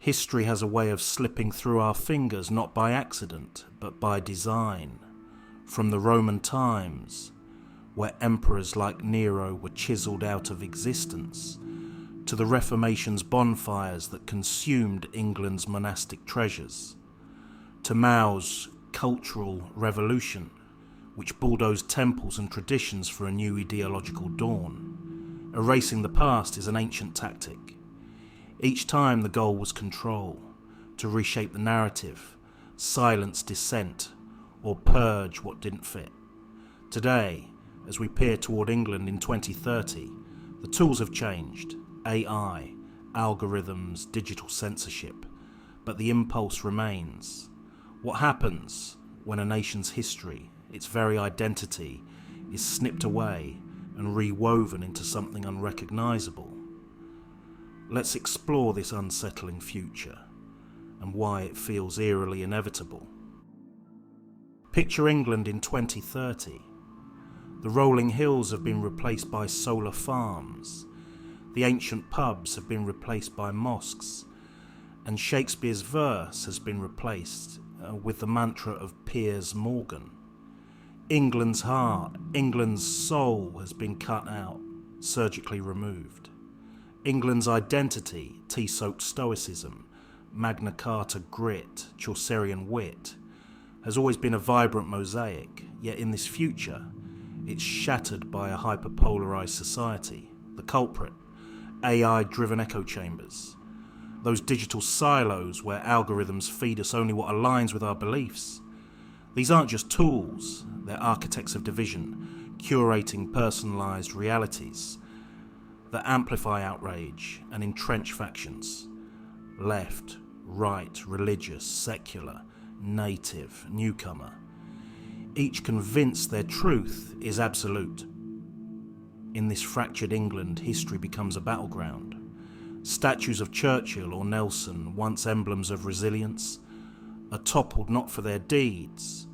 History has a way of slipping through our fingers, not by accident, but by design. From the Roman times, where emperors like Nero were chiselled out of existence, to the Reformation's bonfires that consumed England's monastic treasures, to Mao's cultural revolution, which bulldozed temples and traditions for a new ideological dawn. Erasing the past is an ancient tactic. Each time the goal was control, to reshape the narrative, silence dissent, or purge what didn't fit. Today, as we peer toward England in 2030, the tools have changed: AI, algorithms, digital censorship, but the impulse remains. What happens when a nation's history, its very identity, is snipped away and rewoven into something unrecognisable? Let's explore this unsettling future and why it feels eerily inevitable. Picture England in 2030. The rolling hills have been replaced by solar farms. The ancient pubs have been replaced by mosques. And Shakespeare's verse has been replaced with the mantra of Piers Morgan. England's heart, England's soul has been cut out, surgically removed. England's identity, tea-soaked stoicism, Magna Carta grit, Chaucerian wit, has always been a vibrant mosaic, yet in this future, it's shattered by a hyperpolarised society. The culprit, AI-driven echo chambers, those digital silos where algorithms feed us only what aligns with our beliefs. These aren't just tools, they're architects of division, curating personalised realities that amplify outrage and entrench factions. Left, right, religious, secular, native, newcomer. Each convinced their truth is absolute. In this fractured England, history becomes a battleground. Statues of Churchill or Nelson, once emblems of resilience, are toppled not for their deeds,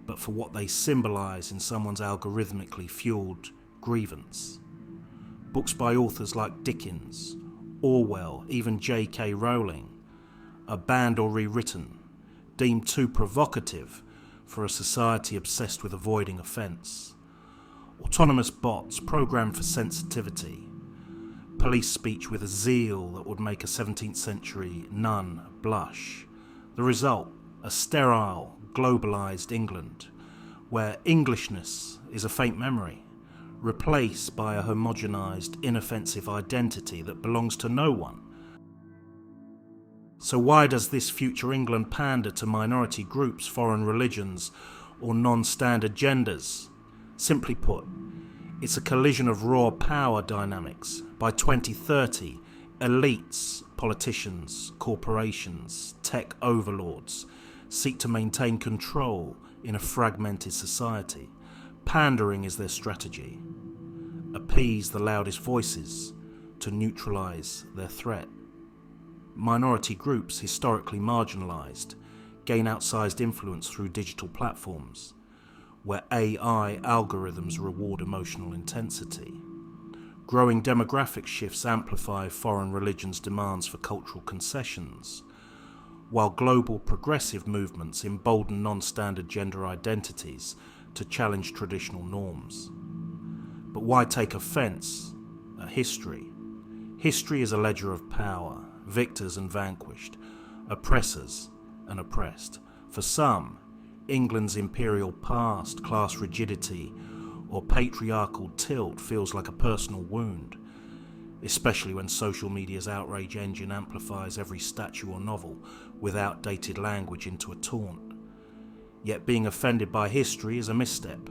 but for what they symbolise in someone's algorithmically fuelled grievance. Books by authors like Dickens, Orwell, even J.K. Rowling are banned or rewritten, deemed too provocative for a society obsessed with avoiding offence. Autonomous bots programmed for sensitivity, police speech with a zeal that would make a 17th century nun blush. The result, a sterile, globalised England, where Englishness is a faint memory, replaced by a homogenised, inoffensive identity that belongs to no one. So why does this future England pander to minority groups, foreign religions, or non-standard genders? Simply put, it's a collision of raw power dynamics. By 2030, elites, politicians, corporations, tech overlords seek to maintain control in a fragmented society. Pandering is their strategy. Appease the loudest voices to neutralise their threat. Minority groups, historically marginalised, gain outsized influence through digital platforms, where AI algorithms reward emotional intensity. Growing demographic shifts amplify foreign religions' demands for cultural concessions, while global progressive movements embolden non-standard gender identities to challenge traditional norms. But why take offence at history? History is a ledger of power, victors and vanquished, oppressors and oppressed. For some, England's imperial past, class rigidity, or patriarchal tilt feels like a personal wound, especially when social media's outrage engine amplifies every statue or novel with outdated language into a taunt. Yet being offended by history is a misstep.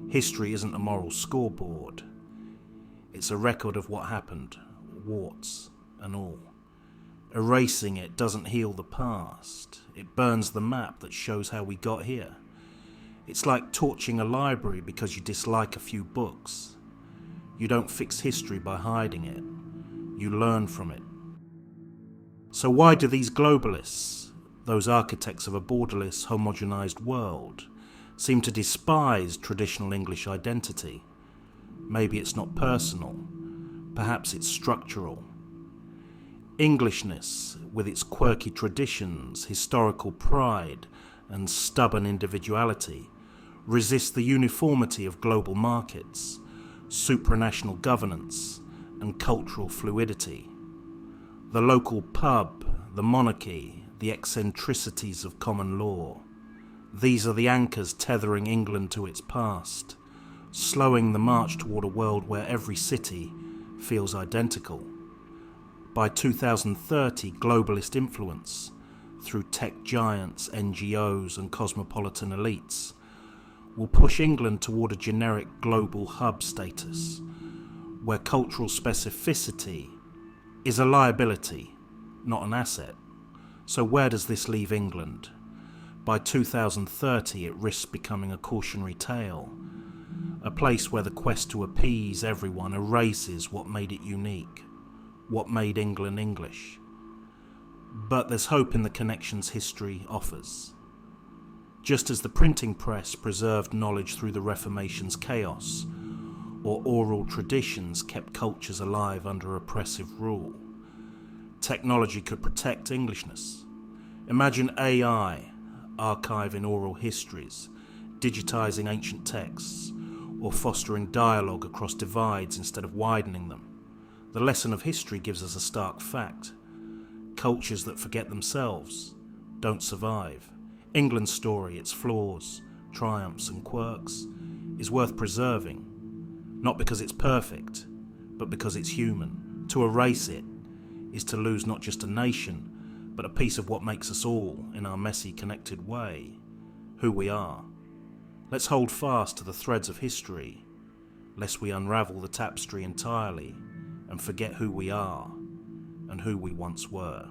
History isn't a moral scoreboard. It's a record of what happened, warts and all. Erasing it doesn't heal the past. It burns the map that shows how we got here. It's like torching a library because you dislike a few books. You don't fix history by hiding it. You learn from it. So why do these globalists, those architects of a borderless, homogenized world, seem to despise traditional English identity? Maybe it's not personal. Perhaps it's structural. Englishness, with its quirky traditions, historical pride, and stubborn individuality, resists the uniformity of global markets, supranational governance, and cultural fluidity. The local pub, the monarchy, the eccentricities of common law. These are the anchors tethering England to its past, slowing the march toward a world where every city feels identical. By 2030, globalist influence, through tech giants, NGOs and cosmopolitan elites, will push England toward a generic global hub status, where cultural specificity is a liability, not an asset. So where does this leave England? By 2030, it risks becoming a cautionary tale, a place where the quest to appease everyone erases what made it unique, what made England English. But there's hope in the connections history offers. Just as the printing press preserved knowledge through the Reformation's chaos, or oral traditions kept cultures alive under oppressive rule, technology could protect Englishness. Imagine AI archiving oral histories, digitizing ancient texts, or fostering dialogue across divides instead of widening them. The lesson of history gives us a stark fact. Cultures that forget themselves don't survive. England's story, its flaws, triumphs and quirks, is worth preserving, not because it's perfect, but because it's human. To erase it is to lose not just a nation, but a piece of what makes us all, in our messy, connected way, who we are. Let's hold fast to the threads of history, lest we unravel the tapestry entirely and forget who we are and who we once were.